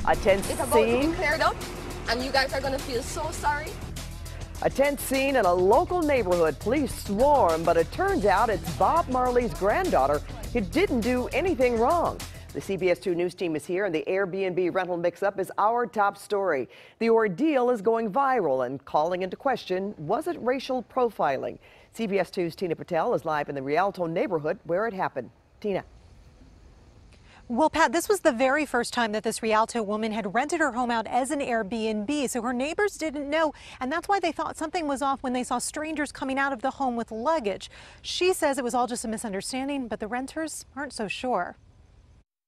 A tense It's about to scene. be cleared up, and you guys are going to feel so sorry. A tense scene in a local neighborhood. Police swarm, but it turns out it's Bob Marley's granddaughter who didn't do anything wrong. The CBS2 news team is here, and the Airbnb rental mix-up is our top story. The ordeal is going viral and calling into question, was it racial profiling? CBS2's Tina Patel is live in the Rialto neighborhood where it happened. Tina. Well, Pat, this was the very first time that this Rialto woman had rented her home out as an Airbnb, so her neighbors didn't know, and that's why they thought something was off when they saw strangers coming out of the home with luggage. She says it was all just a misunderstanding, but the renters aren't so sure.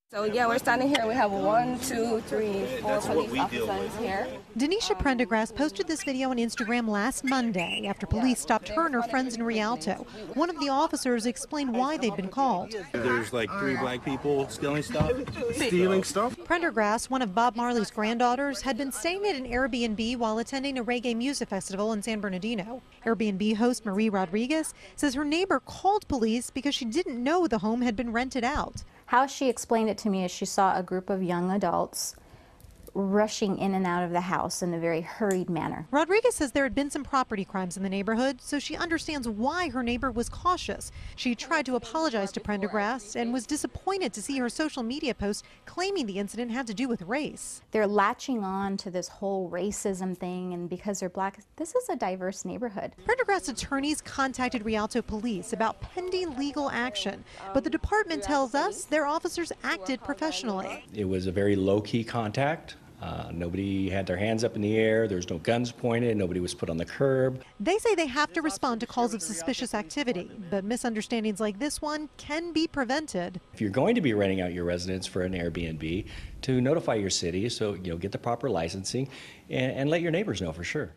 So yeah, we're standing here. We have 1, 2, 3, 4 police officers here. Denisha Prendergrass posted this video on Instagram last Monday after police stopped her and her friends in Rialto. One of the officers explained why they'd been called. There's like 3 black people stealing stuff. Prendergrass, one of Bob Marley's granddaughters, had been staying at an Airbnb while attending a reggae music festival in San Bernardino. Airbnb host Marie Rodriguez says her neighbor called police because she didn't know the home had been rented out. How she explained it to me is she saw a group of young adults rushing in and out of the house in a very hurried manner. Rodriguez says there had been some property crimes in the neighborhood, so she understands why her neighbor was cautious. She tried to apologize to Prendergrass and was disappointed to see her social media post claiming the incident had to do with race. They're latching on to this whole racism thing, and because they're black, this is a diverse neighborhood. Prendergrass attorneys contacted Rialto police about pending legal action, but the department tells us their officers acted professionally. It was a very low-key contact. Nobody had their hands up in the air. There was no guns pointed. Nobody was put on the curb. They say they have to respond to calls of suspicious activity, but misunderstandings like this one can be prevented. If you're going to be renting out your residence for an Airbnb, to notify your city so get the proper licensing and let your neighbors know for sure.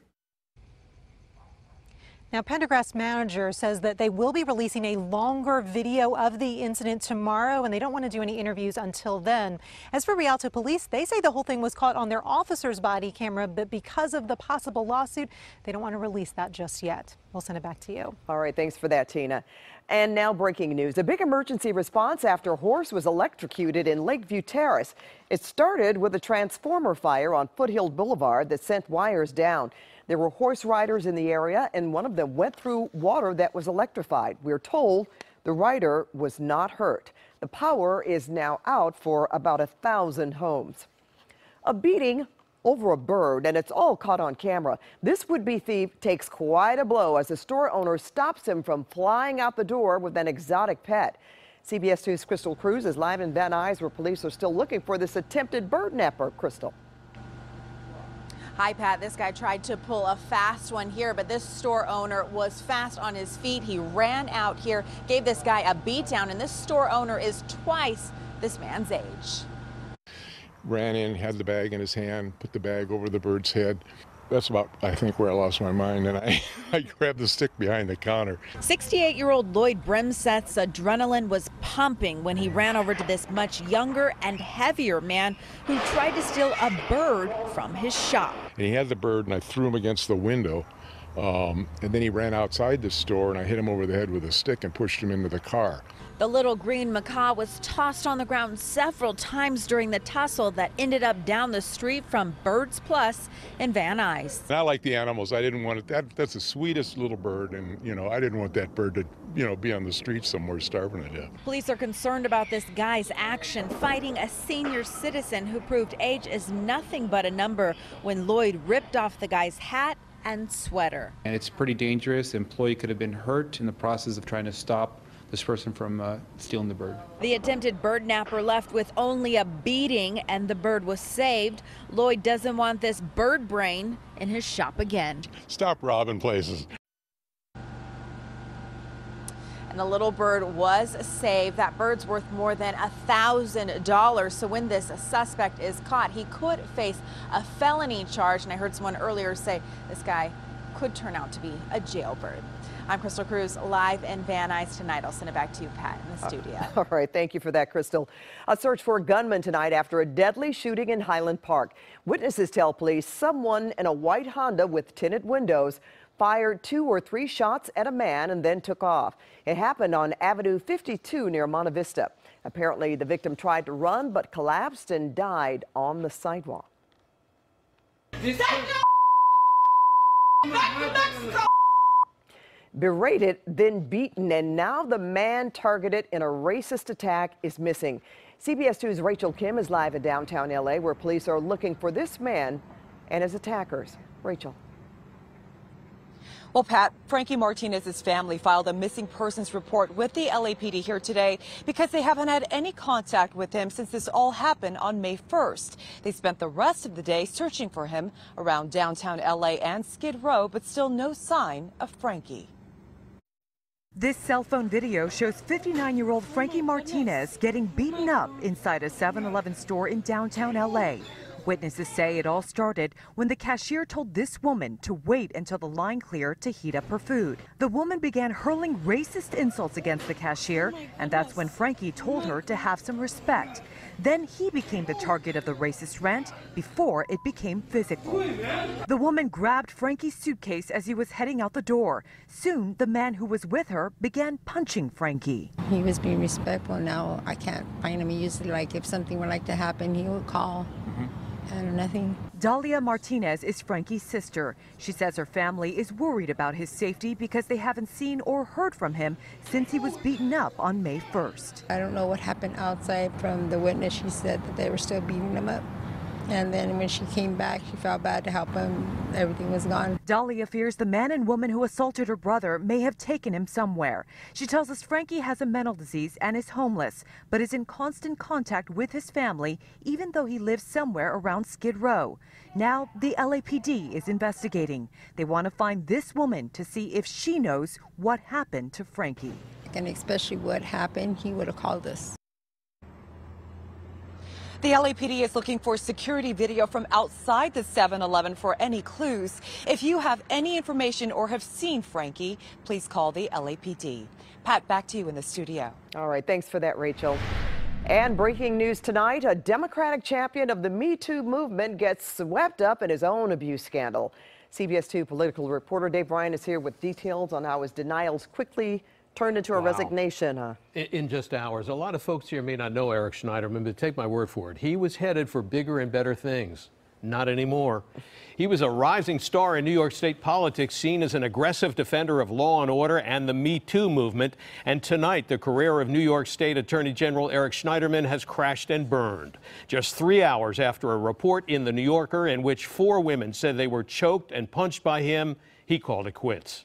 Now, Prendergrass manager says that they will be releasing a longer video of the incident tomorrow, and they don't want to do any interviews until then. As for Rialto police, they say the whole thing was caught on their officer's body camera, but because of the possible lawsuit, they don't want to release that just yet. We'll send it back to you. All right, thanks for that, Tina. And now breaking news. A big emergency response after a horse was electrocuted in Lakeview Terrace. It started with a transformer fire on Foothill Boulevard that sent wires down. There were horse riders in the area, and one of them went through water that was electrified. We're told the rider was not hurt. The power is now out for about 1,000 homes. A beating over a bird, and it's all caught on camera. This would-be thief takes quite a blow as the store owner stops him from flying out the door with an exotic pet. CBS 2's Crystal Cruz is live in Van Nuys, where police are still looking for this attempted bird napper. Crystal. Hi, Pat. This guy tried to pull a fast one here, but this store owner was fast on his feet. He ran out here, gave this guy a beat down, and this store owner is twice this man's age. Ran in, had the bag in his hand, put the bag over the bird's head. That's about, I think, where I lost my mind, and I grabbed the stick behind the counter. 68-year-old Lloyd Bremsett's adrenaline was pumping when he ran over to this much younger and heavier man who tried to steal a bird from his shop. And he had the bird, and I threw him against the window, and then he ran outside the store, and I hit him over the head with a stick and pushed him into the car. The little green macaw was tossed on the ground several times during the tussle that ended up down the street from Birds Plus in Van Nuys. And I like the animals. I didn't want it. That's the sweetest little bird, and I didn't want that bird to be on the street somewhere starving to death. Police are concerned about this guy's action, fighting a senior citizen who proved age is nothing but a number when Lloyd ripped off the guy's hat and sweater. And it's pretty dangerous. The employee could have been hurt in the process of trying to stop this person from stealing the bird. The attempted bird napper left with only a beating, and the bird was saved. Lloyd doesn't want this bird brain in his shop again. Stop robbing places. And the little bird was saved. That bird's worth more than $1,000. So when this suspect is caught, he could face a felony charge. And I heard someone earlier say this guy could turn out to be a jailbird. I'm Crystal Cruz, live in Van Nuys tonight. I'll send it back to you, Pat, in the studio. All right, thank you for that, Crystal. A search for a gunman tonight after a deadly shooting in Highland Park. Witnesses tell police someone in a white Honda with tinted windows fired 2 or 3 shots at a man and then took off. It happened on Avenue 52 near Monte Vista. Apparently, the victim tried to run but collapsed and died on the sidewalk. Berated, then beaten, and now the man targeted in a racist attack is missing. CBS2's Rachel Kim is live in downtown LA, where police are looking for this man and his attackers. Rachel. Well, Pat, Frankie Martinez's family filed a missing persons report with the LAPD here today because they haven't had any contact with him since this all happened on May 1st. They spent the rest of the day searching for him around downtown LA and Skid Row, but still no sign of Frankie. This cell phone video shows 59-year-old Frankie Martinez getting beaten up inside a 7-Eleven store in downtown LA. Witnesses say it all started when the cashier told this woman to wait until the line cleared to heat up her food. The woman began hurling racist insults against the cashier, and that's when Frankie told her to have some respect. Then he became the target of the racist rant before it became physical. The woman grabbed Frankie's suitcase as he was heading out the door. Soon, the man who was with her began punching Frankie. He was being respectful. Now I can't find him. He used to, like, if something were like to happen, he would call. And nothing. Dahlia Martinez is Frankie's sister. She says her family is worried about his safety because they haven't seen or heard from him since he was beaten up on May 1st. I don't know what happened outside. From the witness, she said that they were still beating him up. And then when she came back, she felt bad to help him. Everything was gone. Dahlia fears the man and woman who assaulted her brother may have taken him somewhere. She tells us Frankie has a mental disease and is homeless, but is in constant contact with his family, even though he lives somewhere around Skid Row. Now, the LAPD is investigating. They want to find this woman to see if she knows what happened to Frankie. And especially what happened, he would have called us. The LAPD is looking for security video from outside the 7-Eleven for any clues. If you have any information or have seen Frankie, please call the LAPD. Pat, back to you in the studio. All right, thanks for that, Rachel. And breaking news tonight, a Democratic champion of the Me Too movement gets swept up in his own abuse scandal. CBS2 political reporter Dave Ryan is here with details on how his denials quickly turned into a resignation. In just hours. A lot of folks here may not know Eric Schneiderman, but take my word for it. He was headed for bigger and better things. Not anymore. He was a rising star in New York State politics, seen as an aggressive defender of law and order and the Me Too movement. And tonight, the career of New York State Attorney General Eric Schneiderman has crashed and burned. Just 3 hours after a report in The New Yorker in which 4 women said they were choked and punched by him, he called it quits.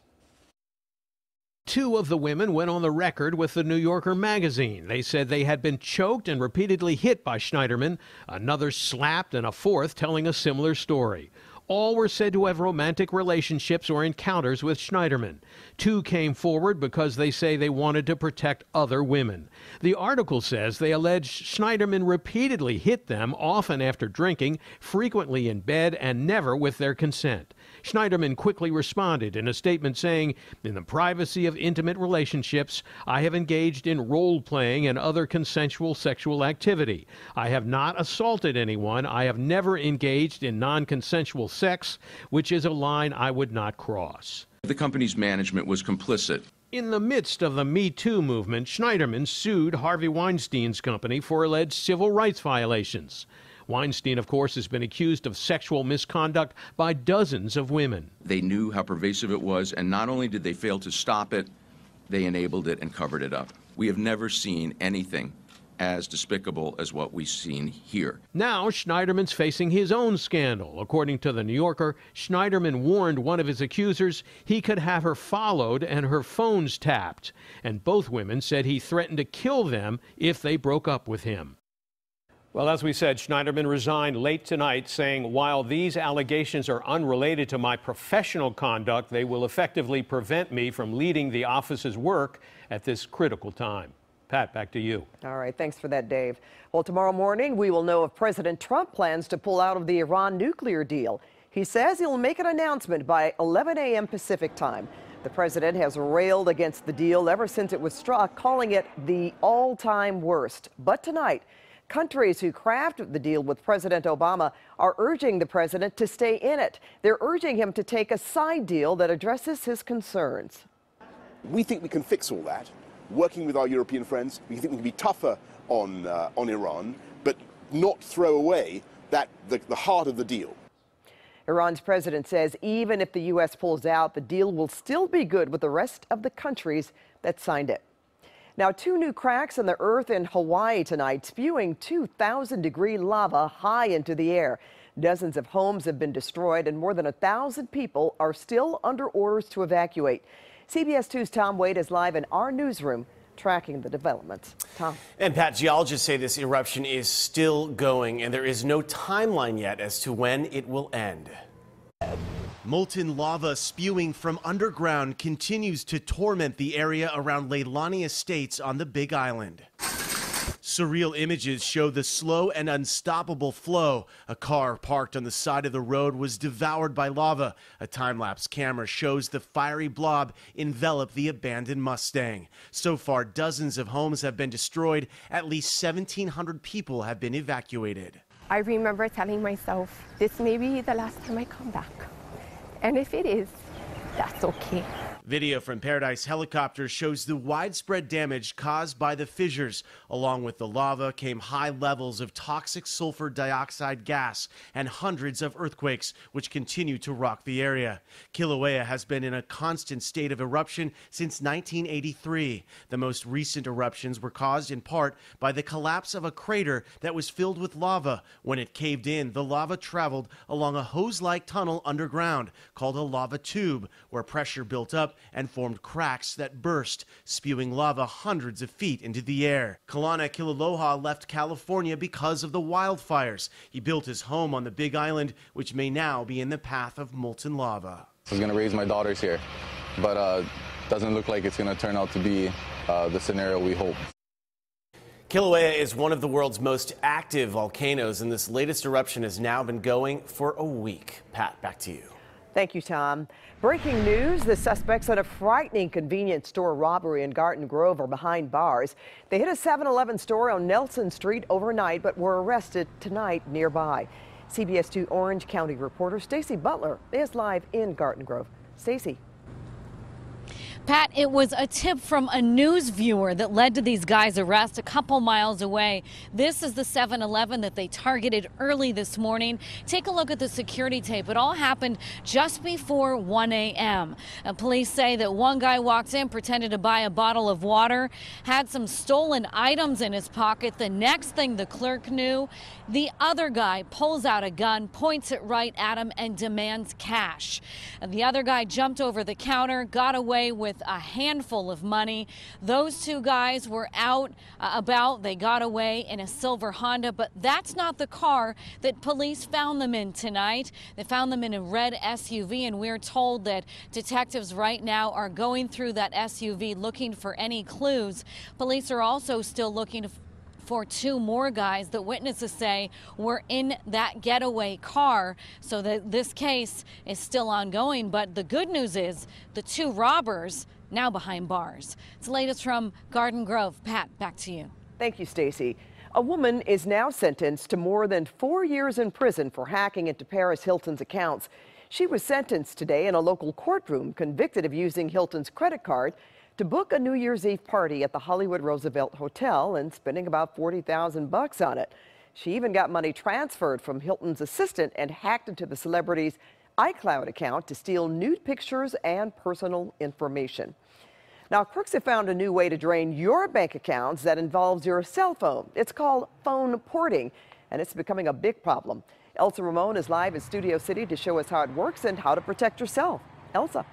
2 of the women went on the record with the New Yorker magazine. They said they had been choked and repeatedly hit by Schneiderman, another slapped, and a 4th telling a similar story. All were said to have romantic relationships or encounters with Schneiderman. 2 came forward because they say they wanted to protect other women. The article says they alleged Schneiderman repeatedly hit them, often after drinking, frequently in bed, and never with their consent. Schneiderman quickly responded in a statement saying, "In the privacy of intimate relationships, I have engaged in role-playing and other consensual sexual activity. I have not assaulted anyone. I have never engaged in non-consensual sex, which is a line I would not cross." The company's management was complicit. In the midst of the Me Too movement, Schneiderman sued Harvey Weinstein's company for alleged civil rights violations. Weinstein, of course, has been accused of sexual misconduct by dozens of women. They knew how pervasive it was, and not only did they fail to stop it, they enabled it and covered it up. We have never seen anything as despicable as what we've seen here. Now Schneiderman's facing his own scandal. According to The New Yorker, Schneiderman warned one of his accusers he could have her followed and her phones tapped. And both women said he threatened to kill them if they broke up with him. Well, as we said, Schneiderman resigned late tonight, saying, "While these allegations are unrelated to my professional conduct, they will effectively prevent me from leading the office's work at this critical time." Pat, back to you. All right, thanks for that, Dave. Well, tomorrow morning, we will know if President Trump plans to pull out of the Iran nuclear deal. He says he'll make an announcement by 11 a.m. Pacific time. The president has railed against the deal ever since it was struck, calling it the all-time worst. But tonight, Countries who crafted the deal with President Obama are urging the president to stay in it. They're urging him to take a side deal that addresses his concerns. We think we can fix all that, working with our European friends. We think we can be tougher on Iran, but not throw away the heart of the deal. Iran's president says even if the U.S. pulls out, the deal will still be good with the rest of the countries that signed it. Now, 2 new cracks in the earth in Hawaii tonight, spewing 2,000-degree lava high into the air. Dozens of homes have been destroyed, and more than 1,000 people are still under orders to evacuate. CBS 2's Tom Wade is live in our newsroom tracking the developments. Tom. And Pat, geologists say this eruption is still going, and there is no timeline yet as to when it will end. Molten lava spewing from underground continues to torment the area around Leilani Estates on the Big Island. Surreal images show the slow and unstoppable flow. A car parked on the side of the road was devoured by lava. A time-lapse camera shows the fiery blob envelop the abandoned Mustang. So far, dozens of homes have been destroyed. At least 1,700 people have been evacuated. I remember telling myself, this may be the last time I come back. And if it is, that's okay. Video from Paradise Helicopters shows the widespread damage caused by the fissures. Along with the lava came high levels of toxic sulfur dioxide gas and hundreds of earthquakes, which continue to rock the area. Kilauea has been in a constant state of eruption since 1983. The most recent eruptions were caused in part by the collapse of a crater that was filled with lava. When it caved in, the lava traveled along a hose-like tunnel underground called a lava tube, where pressure built up and formed cracks that burst, spewing lava hundreds of feet into the air. Kalana Kilaloha left California because of the wildfires. He built his home on the Big Island, which may now be in the path of molten lava. I was going to raise my daughters here, but doesn't look like it's going to turn out to be the scenario we hope. Kilauea is one of the world's most active volcanoes, and this latest eruption has now been going for a week. Pat, back to you. Thank you, Tom. Breaking news, the suspects in a frightening convenience store robbery in Garden Grove are behind bars. They hit a 7-Eleven store on Nelson Street overnight, but were arrested tonight nearby. CBS 2 Orange County reporter Stacy Butler is live in Garden Grove. Stacy. Pat, it was a tip from a news viewer that led to these guys' arrest a couple miles away. This is the 7-Eleven that they targeted early this morning. Take a look at the security tape. It all happened just before 1 a.m. Police say that one guy walked in, pretended to buy a bottle of water, had some stolen items in his pocket. The next thing the clerk knew, the other guy pulls out a gun, points it right at him, and demands cash. The other guy jumped over the counter, got away with a handful of money. Those two guys were out about. They got away in a silver Honda, but that's not the car that police found them in tonight. They found them in a red SUV, and we're told that detectives right now are going through that SUV looking for any clues. Police are also still looking for 2 more guys that witnesses say were in that getaway car. So this case is still ongoing, but the good news is the 2 robbers now behind bars. It's the latest from Garden Grove. Pat, back to you. Thank you, Stacy. A woman is now sentenced to more than 4 years in prison for hacking into Paris Hilton's accounts. She was sentenced today in a local courtroom, convicted of using Hilton's credit card to book a New Year's Eve party at the Hollywood Roosevelt Hotel and spending about $40,000 on it. She even got money transferred from Hilton's assistant and hacked into the celebrity's iCloud account to steal nude pictures and personal information. Now, crooks have found a new way to drain your bank accounts that involves your cell phone. It's called phone porting, and it's becoming a big problem. Elsa Ramon is live in Studio City to show us how it works and how to protect yourself. Elsa.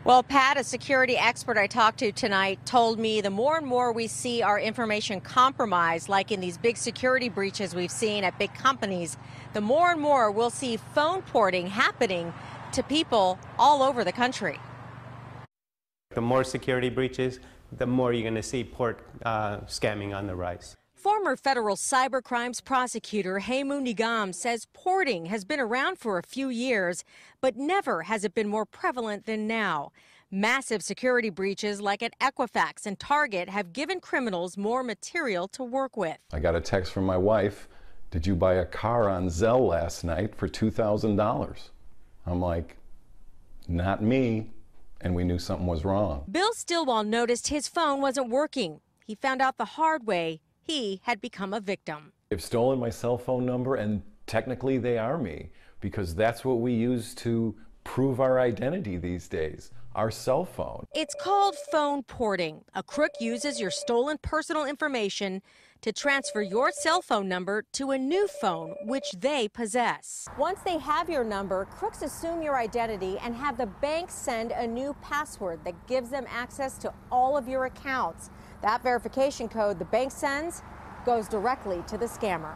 Well, Pat, a security expert I talked to tonight told me the more and more we see our information compromised, like in these big security breaches we've seen at big companies, the more and more we'll see phone porting happening to people all over the country. The more security breaches, the more you're going to see port scamming on the rise. Former federal cybercrimes prosecutor Hemu Nigam says porting has been around for a few years, but never has it been more prevalent than now. Massive security breaches like at Equifax and Target have given criminals more material to work with. I got a text from my wife, "Did you buy a car on Zelle last night for $2,000? I'm like, "Not me." And we knew something was wrong. Bill Stillwell noticed his phone wasn't working. He found out the hard way he had become a victim. They've stolen my cell phone number, and technically they are me, because that's what we use to prove our identity these days, our cell phone. It's called phone porting. A crook uses your stolen personal information to transfer your cell phone number to a new phone, which they possess. Once they have your number, crooks assume your identity and have the bank send a new password that gives them access to all of your accounts. That verification code the bank sends goes directly to the scammer.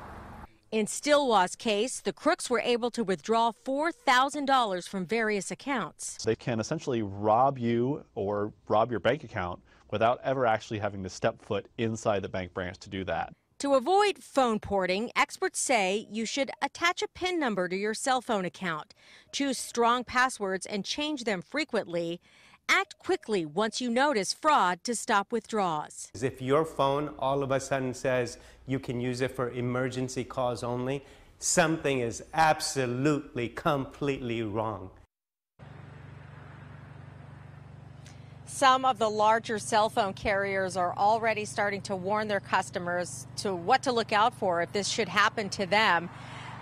In Stillwell's case, the crooks were able to withdraw $4,000 from various accounts. They can essentially rob you or rob your bank account without ever actually having to step foot inside the bank branch to do that. To avoid phone porting, experts say you should attach a PIN number to your cell phone account. Choose strong passwords and change them frequently. Act quickly once you notice fraud to stop withdrawals. If your phone all of a sudden says you can use it for emergency calls only, something is absolutely, completely wrong. Some of the larger cell phone carriers are already starting to warn their customers to what to look out for if this should happen to them.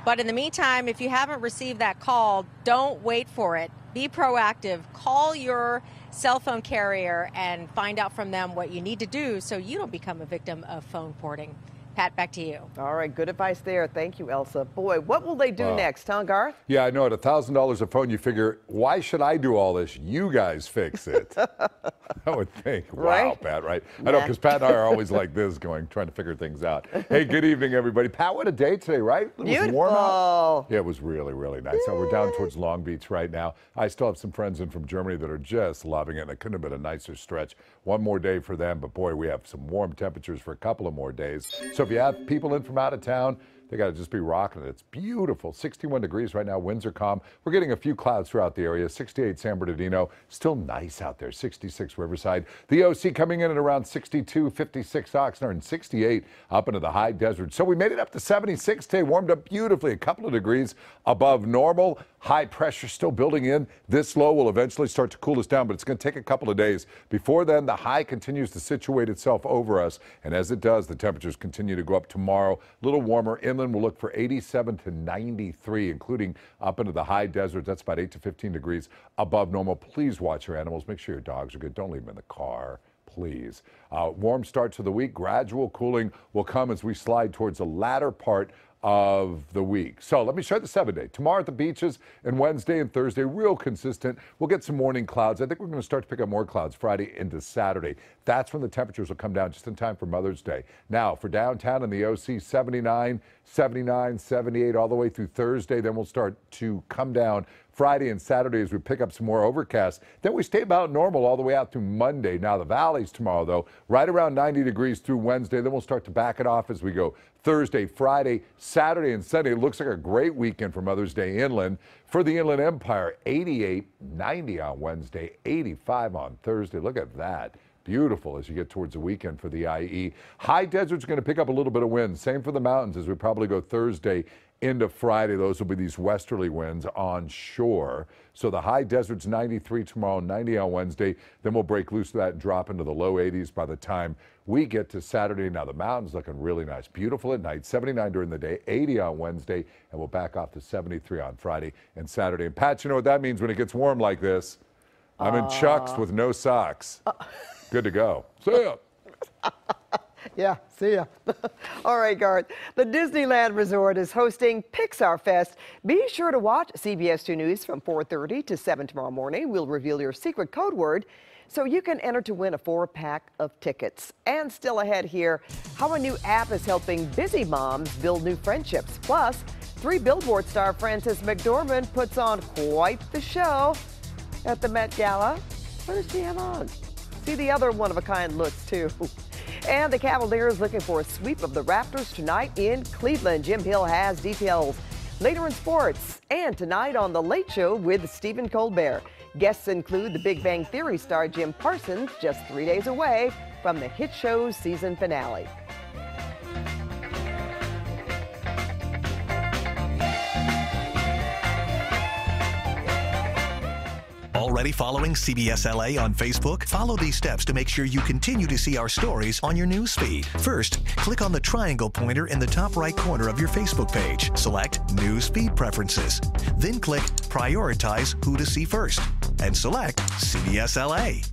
But in the meantime, if you haven't received that call, don't wait for it. Be proactive. Call your cell phone carrier and find out from them what you need to do so you don't become a victim of phone porting. Pat, back to you. All right, good advice there. Thank you, Elsa. Boy, what will they do next, huh, Garth? Yeah, I know. At $1,000 a phone, you figure, why should I do all this? You guys fix it. I would think. Right? Wow, Pat, right? I know, because Pat and I are always like this, trying to figure things out. Hey, good evening, everybody. Pat, what a day today, right? It was warm out. Yeah, it was really, really nice. So we're down towards Long Beach right now. I still have some friends in from Germany that are just loving it, and it couldn't have been a nicer stretch. One more day for them, but boy, we have some warm temperatures for a couple of more days. So if you have people in from out of town, they got to just be rocking it. It's beautiful. 61 degrees right now. Winds are calm. We're getting a few clouds throughout the area. 68 San Bernardino. Still nice out there. 66 Riverside. The OC coming in at around 62, 56 Oxnard, and 68 up into the high desert. So we made it up to 76 today. Warmed up beautifully. A couple of degrees above normal. High pressure still building in. This low will eventually start to cool us down, but it's going to take a couple of days. Before then, the high continues to situate itself over us. And as it does, the temperatures continue to go up tomorrow. A little warmer. Inland will look for 87 to 93, including up into the high desert. That's about 8 to 15 degrees above normal. Please watch your animals. Make sure your dogs are good. Don't leave them in the car, please. Warm start to the week. Gradual cooling will come as we slide towards the latter part of the week. So let me show you the 7-day. Tomorrow at the beaches and Wednesday and Thursday, real consistent. We'll get some morning clouds. I think we're going to start to pick up more clouds Friday into Saturday. That's when the temperatures will come down just in time for Mother's Day. Now for downtown and the OC, 79, 79, 78 all the way through Thursday. Then we'll start to come down Friday and Saturday as we pick up some more overcast. Then we stay about normal all the way out through Monday. Now the valleys tomorrow, though, right around 90 degrees through Wednesday. Then we'll start to back it off as we go Thursday, Friday, Saturday, and Sunday. It looks like a great weekend for Mother's Day inland. For the Inland Empire, 88, 90 on Wednesday, 85 on Thursday. Look at that. Beautiful as you get towards the weekend for the IE. High desert's going to pick up a little bit of wind. Same for the mountains as we probably go Thursday into Friday. Those will be these westerly winds on shore. So the high desert's 93 tomorrow, 90 on Wednesday. Then we'll break loose of that and drop into the low 80s by the time we get to Saturday. Now the mountains looking really nice. Beautiful at night, 79 during the day, 80 on Wednesday, and we'll back off to 73 on Friday and Saturday. And Pat, you know what that means when it gets warm like this? I'm in Chucks with no socks. Good to go. See ya. Yeah, see ya. All right, Garth. The Disneyland Resort is hosting Pixar Fest. Be sure to watch CBS2 News from 4:30 to 7 tomorrow morning. We'll reveal your secret code word so you can enter to win a 4-pack of tickets. And still ahead here, how a new app is helping busy moms build new friendships. Plus, 3 Billboard star Frances McDormand puts on quite the show at the Met Gala. What does she have on? See the other one-of-a-kind looks, too. And the Cavaliers looking for a sweep of the Raptors tonight in Cleveland. Jim Hill has details later in sports and tonight on The Late Show with Stephen Colbert. Guests include the Big Bang Theory star Jim Parsons, just 3 days away from the hit show's season finale. Already following CBS LA on Facebook? Follow these steps to make sure you continue to see our stories on your news feed. First, click on the triangle pointer in the top right corner of your Facebook page. Select News Feed Preferences. Then click Prioritize Who to See First and select CBS LA.